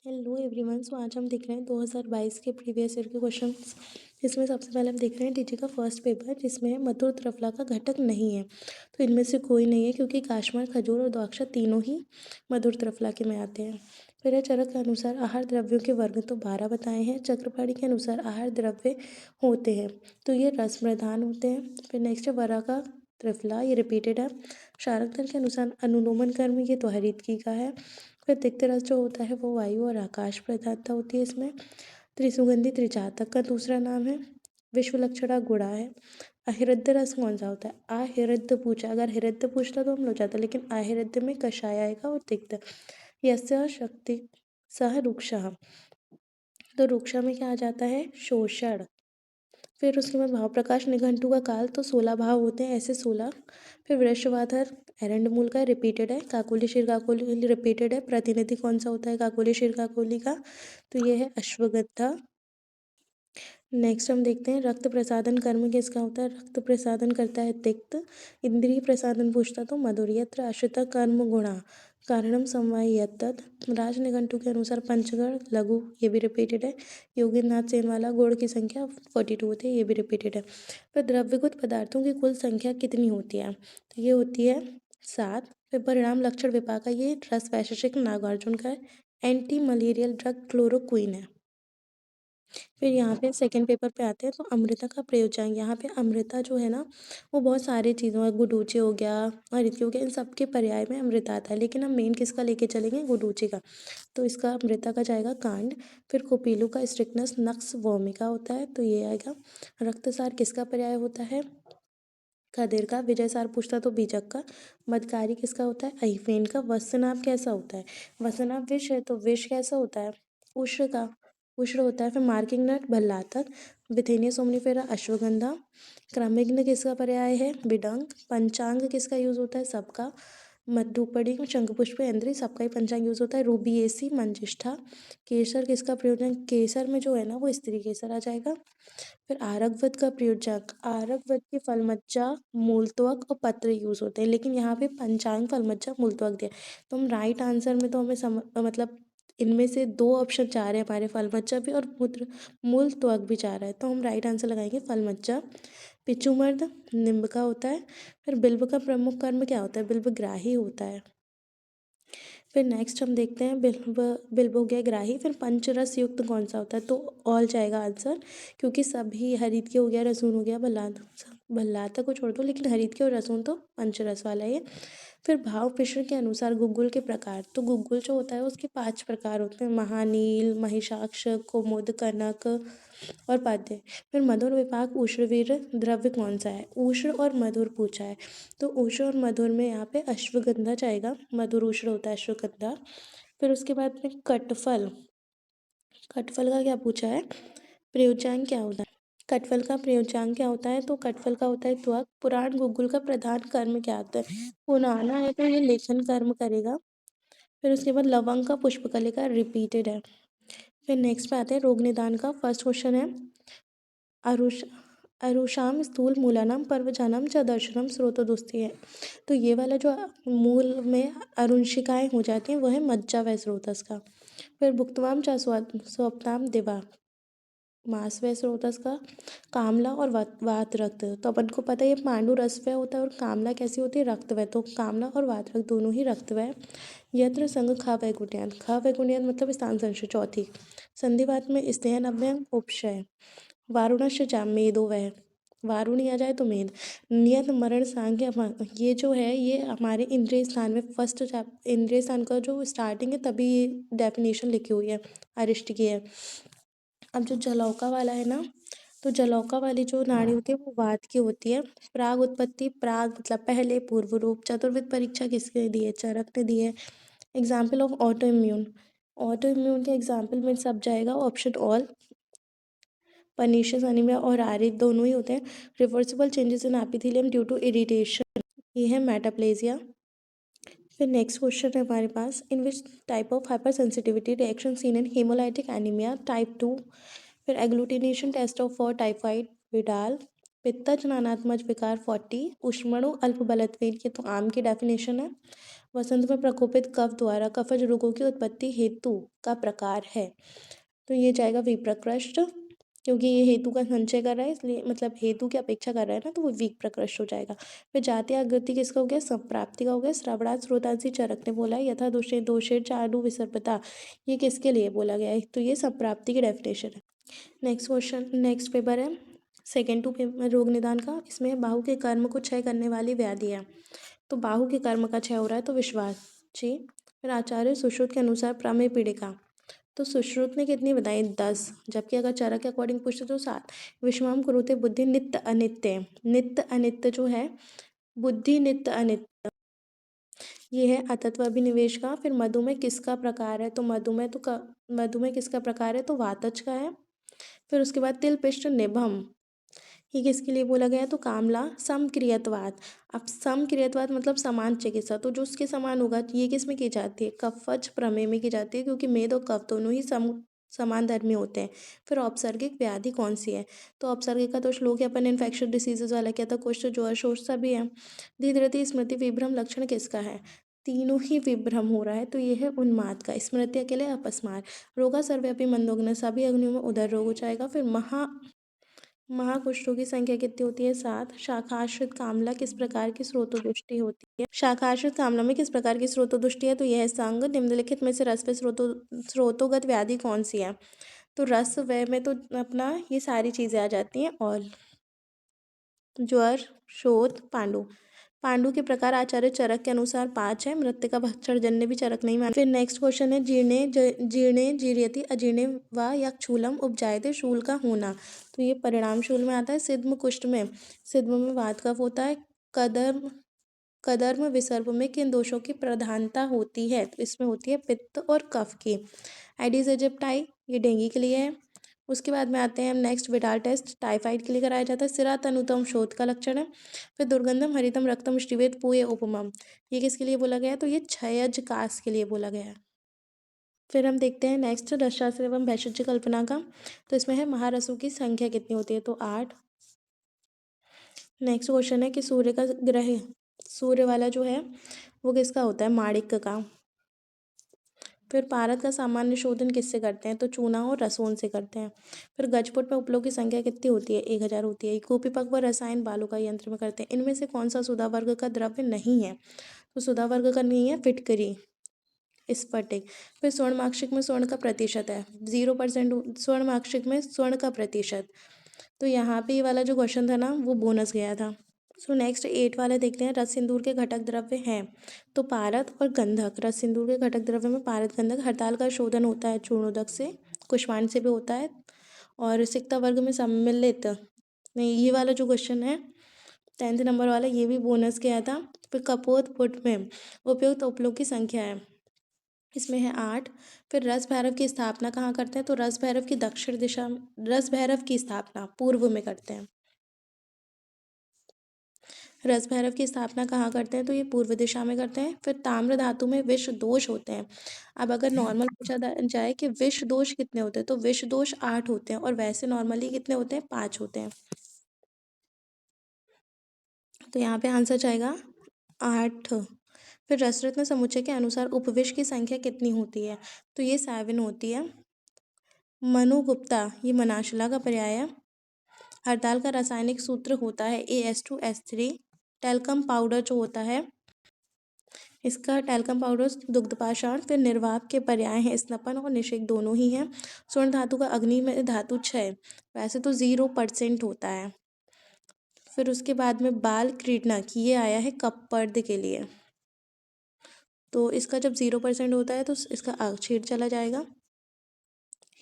Hello everyone. सो आज हम देख रहे हैं 2022 के प्रीवियस ईयर के क्वेश्चंस। इसमें सबसे पहले हम देख रहे हैं टीजी का फर्स्ट पेपर, जिसमें मधुर त्रिफला का घटक नहीं है। तो इनमें से कोई नहीं है, क्योंकि काशमार, खजूर और द्राक्षा तीनों ही मधुर त्रिफला के में आते हैं। फिर है चरक के अनुसार आहार द्रव्यों के वर्ग तो 12 बताए हैं। चक्रपाणी के अनुसार आहार द्रव्य होते हैं तो ये रस प्रधान होते हैं। फिर नेक्स्ट है वरा का त्रिफला, ये रिपीटेड है। शारंगधर के अनुसार अनुलोमन कर्म, ये तो हरितकी का है। फिर तिक्त रस जो होता है वो वायु और आकाश प्रधानता होती है इसमें। त्रिसुगंधी त्रिजातक का दूसरा नाम है। विश्वलक्षणा गुड़ा है। अहिरद्ध रस कौन सा होता है? अहिरद्ध पूछा, अगर हिरद्ध पूछता तो हम लोग जाता, लेकिन अहिरद्ध में कषाय आएगा और तिक्त। यस्य शक्ति सह रुक्षः, तो रुक्षा में क्या आ जाता है? शोषण। फिर उसके बाद भाव प्रकाश निघंटु का काल, तो 16 भाव होते हैं, ऐसे 16। फिर वृषवाधर एरंड मूल का रिपीटेड है। काकोली शीर काकोली रिपीटेड है। प्रतिनिधि कौन सा होता है काकोली शीर काकोली का? तो ये है अश्वगंधा। नेक्स्ट हम देखते हैं रक्त प्रसादन कर्म किसका होता है? रक्त प्रसादन करता है तिक्त। इंद्रिय प्रसादन पूछता तो मधुर। यत्र आश्रिता कर्म गुणा कारणम समवाय यत्तत्। राज निघंटु के अनुसार पंचगण लघु, ये भी रिपीटेड है। योगीनाथ सेन वाला गुण की संख्या 42 होती है, ये भी रिपीटेड है। फिर द्रव्यगुत पदार्थों की कुल संख्या कितनी होती है? तो ये होती है 7। फिर परिणाम लक्षण विपाक का, ये रस वैशेषिक नागार्जुन का है। एंटी मलेरियल ड्रग क्लोरोक्विन है। फिर यहाँ पे सेकंड पेपर पे आते हैं, तो अमृता का प्रयोजन, यहाँ पे अमृता जो है ना वो बहुत सारी चीज़ों है। गुडूची हो गया, हरित हो गया, इन सब के पर्याय में अमृता आता है, लेकिन हम मेन किसका लेके चलेंगे? गुडूची का। तो इसका अमृता का जाएगा कांड। फिर कोपीलू का स्ट्रिक्टनेस नक्स वोमिका होता है, तो ये आएगा। रक्तसार किसका पर्याय होता है? खदेर का। विजय सार पूछता तो बीजक का। मदकारी किसका होता है? अहिफेन का। वस्त्रनाभ कैसा होता है? वस्त्रनाभ विष है, तो विष कैसा होता है? उष्ण का। उष्ण होता है। फिर मार्किंग नट भल्लातक। विथेनिया सोमनीफेरा अश्वगंधा। क्रमिग्न किसका पर्याय है? बिडंक। पंचांग किसका यूज होता है? सबका। मधुपड़ी शंखपुष्प इंद्री, सबका ही पंचांग यूज होता है। रूबीएसी मंजिष्ठा। केसर किसका प्रयोजन? केसर में जो है ना वो स्त्री केसर आ जाएगा। फिर आरकवत का प्रयोजक, आरकवत के फलमज्जा, मूलत्वक और पत्र यूज होते हैं, लेकिन यहाँ पे पंचांग फलमज्जा मूलत्वक दिया। तो हम राइट आंसर में तो हमें मतलब इनमें से 2 ऑप्शन चाह रहे हैं हमारे, फलमज्जा भी और मूलत्वक भी चाह रहा है, तो हम राइट आंसर लगाएंगे फलमज्जा। पिचुमर्द निम्ब का होता है। फिर बिल्व का प्रमुख कर्म क्या होता है? बिल्व ग्राही होता है। फिर नेक्स्ट हम देखते हैं बिल्व। बिल्व हो गया ग्राही। फिर पंचरस युक्त कौन सा होता है? तो ऑल जाएगा आंसर, क्योंकि सभी हरित के हो गया, रसून हो गया, भल्लाता को छोड़ दो, लेकिन हरित के और रसून तो पंचरस वाला है। फिर भाव मिश्रण के अनुसार गुग्गुल के प्रकार, तो गुग्गुल जो होता है उसके 5 प्रकार होते हैं। महानील, महिषाक्ष, कुमुद, कनक और पाद्य। फिर मधुर विपाक उष्णवीर द्रव्य कौन सा है? उष्ण और मधुर पूछा है, तो उष्ण और मधुर में यहाँ पे अश्वगंधा जाएगा। मधुर उष्ण होता है अश्वगंधा। फिर उसके बाद में कटफल। कटफल का क्या पूछा है? प्रयोज्यांग क्या होता है? कटफल का प्रयोज्यांग क्या होता है? तो कटफल का होता है त्वक। पुराण गुग्गुल का प्रधान कर्म क्या होता है? पुराना है तो ये लेखन कर्म करेगा। फिर उसके बाद लवंग का पुष्पकलिका रिपीटेड है। फिर नेक्स्ट पे आते हैं रोग निदान का। फर्स्ट क्वेश्चन है अरुष अरुषाम स्थूल मूलानाम पर्वजानम च दर्शनम स्रोतोदुस्ती है। तो ये वाला जो मूल में अरुणशिकाएँ हो जाती हैं वह है मज्जा व स्रोतस का। फिर भुक्तवाम च स्वप्नाम दिवा, मांस व स्रोतस का। कामला और वात रक्त, तो अपन को पता है ये पांडु रसवय होता है और कामला कैसी होती है? रक्तवय, तो कामला और वात रक्त दोनों ही रक्तवय। यत्र संग खा वैकुंठयान, खा वैकुंठयान मतलब स्थान संशय। चौथी संधिवात में स्तेयन अव्यय उपशय। वारुणस्य जाम मेदो वह, वारुणी आ जाए तो मेद। नियत मरण सांख्य, ये जो है ये हमारे इंद्रिय स्थान में फर्स्ट इंद्रिय स्थान का जो स्टार्टिंग है तभी ये डेफिनेशन लिखी हुई है, अरिष्ट की है। अब जो जलौका वाला है ना, तो जलौका वाली जो नाड़ी होती है वो वात की होती है। प्राग उत्पत्ति, प्राग मतलब पहले, पूर्व रूप। चतुर्विध परीक्षा किसने दी है? चरक ने दी है। Example of auto immune, auto immune के एग्जाम्पल में सब जाएगा ऑप्शन ऑल। पर्नीशियस अनीमिया और आरिड दोनों ही होते हैं। Reversible changes in epithelium due to irritation, ये है मेटाप्लेजिया। फिर नेक्स्ट क्वेश्चन है हमारे पास, in which type of hyper sensitivity reaction seen in hemolytic anemia type 2। फिर agglutination test of for typhoid Widal. पित्तज नानात्मज विकार 40। ऊष्मणु अल्प बलत्वेन, ये तो आम की डेफिनेशन है। वसंत में प्रकोपित कफ द्वारा कफज रोगों की उत्पत्ति हेतु का प्रकार है, तो ये जाएगा विप्रकृष्ट, क्योंकि ये हेतु का संचय कर रहा है इसलिए, मतलब हेतु की अपेक्षा कर रहा है ना, तो वो वीक प्रकृष्ट हो जाएगा। फिर जाति आकृति किसका हो गया, संप्राप्ति का हो गया। श्रवणात् श्रोतांसी चरक ने बोला है, यथा दोषे दोषे चारु विसर्पता, ये किसके लिए बोला गया है, तो ये संप्राप्ति की डेफिनेशन है। नेक्स्ट क्वेश्चन, नेक्स्ट पेपर है सेकेंड टू पेपर रोग निदान का। इसमें बाहु के कर्म को क्षय करने वाली व्याधि है, तो बाहु के कर्म का क्षय हो रहा है तो विश्वास जी। फिर आचार्य सुश्रुत के अनुसार प्रमेय पीड़िका, तो सुश्रुत ने कितनी बताई 10, जबकि अगर चरक के अकॉर्डिंग पूछते तो 7। विश्वाम कुरुते बुद्धि नित्य अनित्य, नित्य अनित्य जो है बुद्धि नित्य अनित्य, ये है अतत्व अभिनिवेश का। फिर मधुमेह किसका प्रकार है, तो मधुमेह किसका प्रकार है, तो वातज का है। फिर उसके बाद तिल पिष्ट निभम, ये किसके लिए बोला गया है, तो कामला समक्रियत्वाद। अब समक्रियत्वाद मतलब समान चिकित्सा, तो जो उसके समान होगा ये किस में की जाती है, कफज प्रमेय में की जाती है, क्योंकि मेद और कफ दोनों ही समान धर्मी होते हैं। फिर औपसर्गिक व्याधि कौन सी है, तो औपसर्गिक का तो श्लोक है अपन इन्फेक्शन डिसीजेज वाला, क्या था, कुष्ठ ज्वर शोष सभी है। धीरे धीरे स्मृति विभ्रम लक्षण किसका है, तीनों ही विभ्रम हो रहा है, तो ये है उन्माद का। स्मृति अकेले अपस्मार। रोगा सर्वव्यापी मंदोग्न, सभी अग्नियों में उदर रोग हो जाएगा। फिर महाकुष्ठों की संख्या कितनी होती है, 7। शाखाश्रित कामला किस प्रकार की स्रोतोदुष्टि होती है, शाखाश्रित कामला में किस प्रकार की स्रोतोदुष्टि है, तो यह संग। निम्नलिखित में से रस व स्रोतोगत व्याधि कौन सी है, तो रस व में तो अपना ये सारी चीजें आ जाती हैं, और ज्वर शोथ पांडु। पांडु के प्रकार आचार्य चरक के अनुसार 5 है। मृतिका भक्षण जन्य भी चरक नहीं माना। फिर नेक्स्ट क्वेश्चन है जीर्णे जीर्यति अजीर्णे व यक्षूलम उपजायते, शूल का होना, तो ये परिणाम शूल में आता है। सिद्म कुष्ठ में, सिद्म में वात कफ होता है। कदम कदर्म विसर्प में किन दोषों की प्रधानता होती है, तो इसमें होती है पित्त और कफ की। एडिस इजिप्टाई, ये डेंगू के लिए है। उसके बाद में आते हैं हम नेक्स्ट, विडाल टेस्ट टाइफाइड के लिए कराया जाता है। सिरा तनुतम शोथ का लक्षण है। फिर दुर्गंधम हरितम रक्तम श्रीवेद पूय उपमम, ये किसके लिए बोला गया है, तो ये क्षयज कास के लिए बोला गया है। फिर हम देखते हैं नेक्स्ट रसशास्त्र एवं भैषज कल्पना का, तो इसमें है महारसों की संख्या कितनी होती है, तो 8। नेक्स्ट क्वेश्चन है कि सूर्य का ग्रह, सूर्य वाला जो है वो किसका होता है, माणिक्य का। फिर पारद का सामान्य शोधन किससे करते हैं, तो चूना और रसोन से करते हैं। फिर गजपुट में उपलों की संख्या कितनी होती है, 1000 होती है। कूपीपक व रसायन बालू का यंत्र में करते हैं। इनमें से कौन सा सुधा वर्ग का द्रव्य नहीं है, तो सुधा वर्ग का नहीं है फिटकरी स्फटिक। फिर स्वर्णमाक्षिक में स्वर्ण का प्रतिशत है 0%, स्वर्णमाक्षिक में स्वर्ण का प्रतिशत, तो यहाँ पे ये वाला जो क्वेश्चन था ना वो बोनस गया था। सो नेक्स्ट 8 वाला देखते हैं, रस सिंदूर के घटक द्रव्य हैं, तो पारद और गंधक। रस सिंदूर के घटक द्रव्य में पारद गंधक। हड़ताल का शोधन होता है चूर्णोदक से, कुष्मांड से भी होता है। और सिक्ता वर्ग में सम्मिलित, नहीं ये वाला जो क्वेश्चन है 10th नंबर वाला ये भी बोनस गया था। फिर कपोत पुट में उपयुक्त उपलों की संख्या है, इसमें है 8। फिर रस भैरव की स्थापना कहाँ करते हैं, तो रस भैरव की दक्षिण दिशा में, रस भैरव की स्थापना पूर्व में करते हैं। रस भैरव की स्थापना कहाँ करते हैं, तो ये पूर्व दिशा में करते हैं। फिर ताम्र धातु में विष दोष होते हैं। अब अगर नॉर्मल पूछा जाए कि विष दोष कितने होते हैं, तो विष दोष 8 होते हैं, और वैसे नॉर्मली कितने होते हैं, 5 होते हैं। तो यहाँ पे आंसर जाएगा 8। फिर रसरत्न समुच्चय के अनुसार उपविष की संख्या कितनी होती है, तो ये 7 होती है। मनुगुप्ता, ये मनाशला का पर्याय है। हड़ताल का रासायनिक सूत्र होता है AS2S3। टेल्कम पाउडर जो होता है, इसका टेल्कम पाउडर दुग्धपाषाण। फिर निर्वाप के पर्याय हैं स्नपन और निषेक, दोनों ही हैं। स्वर्ण धातु का अग्नि में धातु क्षय वैसे तो 0% होता है। फिर उसके बाद में बाल क्रीडनक, ये आया है कपपर्द के लिए, तो इसका जब 0% होता है तो इसका अक्षीण चला जाएगा।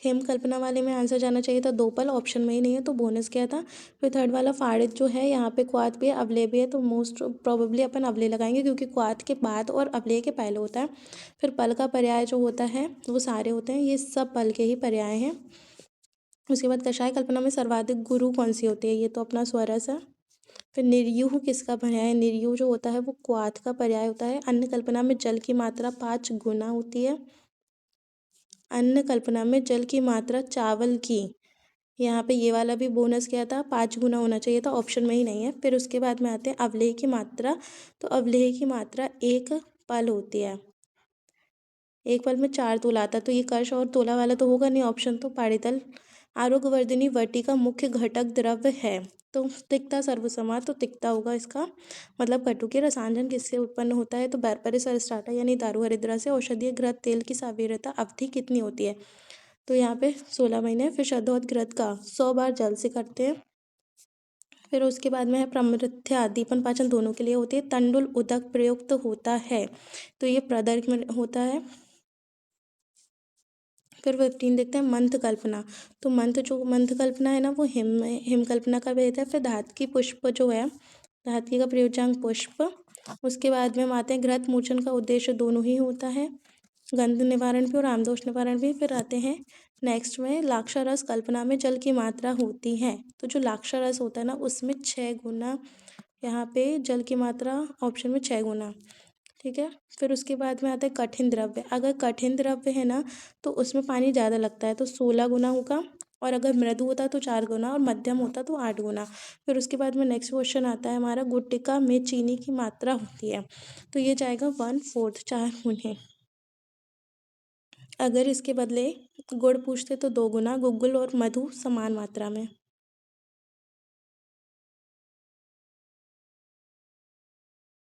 हेम कल्पना वाले में आंसर जाना चाहिए था 2 पल, ऑप्शन में ही नहीं है तो बोनस क्या था। फिर थर्ड वाला फाड़ित जो है, यहाँ पे क्वात भी है अवलेय भी है, तो मोस्ट प्रोबेबली अपन अवलेय लगाएंगे क्योंकि क्वात के बाद और अवलेय के पहले होता है। फिर पल का पर्याय जो होता है वो सारे होते हैं, ये सब पल के ही पर्याय हैं। उसके बाद कषाय कल्पना में सर्वाधिक गुरु कौन सी होती है, ये तो अपना स्वरस है। फिर निर्युह किसका पर्याय है, निर्युह जो होता है वो क्वाथ का पर्याय होता है। अन्न कल्पना में जल की मात्रा 5 गुना होती है। अन्न कल्पना में जल की मात्रा चावल की यहाँ पे ये वाला भी बोनस क्या था, 5 गुना होना चाहिए था, ऑप्शन में ही नहीं है। फिर उसके बाद में आते हैं अवलेह की मात्रा। तो अवलेह की मात्रा एक पल होती है। एक पल में 4 तोला आता है, तो ये कर्ष और तोला वाला तो होगा नहीं ऑप्शन, तो पाड़ीतल आरोग्यवर्धिनी वटी का मुख्य घटक द्रव्य है। तो तिक्ता सर्वसमा, तो तिक्ता होगा इसका मतलब। कटु के रसायन किससे उत्पन्न होता है, तो बैरपेरिस एरिस्टाटा यानी दारू हरिद्रा से। औषधीय घृत तेल की सावीर्यता अवधि कितनी होती है, तो यहाँ पे 16 महीने। फिर शहदोद घृत का 100 बार जल से करते हैं। फिर उसके बाद में है प्रमृत्या, दीपन पाचन दोनों के लिए होती है। तंडुल उदक प्रयुक्त होता है, तो ये प्रदर्भ में होता है। फिर 15 देखते हैं मंथ कल्पना। तो मंथ कल्पना है ना, वो हिम कल्पना का भेद है। फिर धातकी पुष्प जो है, धातकी का प्रयोज्यांक पुष्प। उसके बाद में हम आते हैं घृत मोचन का उद्देश्य दोनों ही होता है, गंध निवारण भी और आमदोष निवारण भी। फिर आते हैं नेक्स्ट में लाक्षारस कल्पना में जल की मात्रा होती है। तो जो लाक्षारस होता है ना, उसमें 6 गुना यहाँ पे जल की मात्रा, ऑप्शन में 6 गुना। ठीक है। फिर उसके बाद में आता है कठिन द्रव्य। अगर कठिन द्रव्य है ना, तो उसमें पानी ज़्यादा लगता है, तो 16 गुना होगा। और अगर मृदु होता तो 4 गुना, और मध्यम होता तो 8 गुना। फिर उसके बाद में नेक्स्ट क्वेश्चन आता है हमारा, गुटखा में चीनी की मात्रा होती है, तो ये जाएगा 1/4, 4 गुने। अगर इसके बदले गुड़ पूछते तो 2 गुना, गुग्गुल और मधु समान मात्रा में।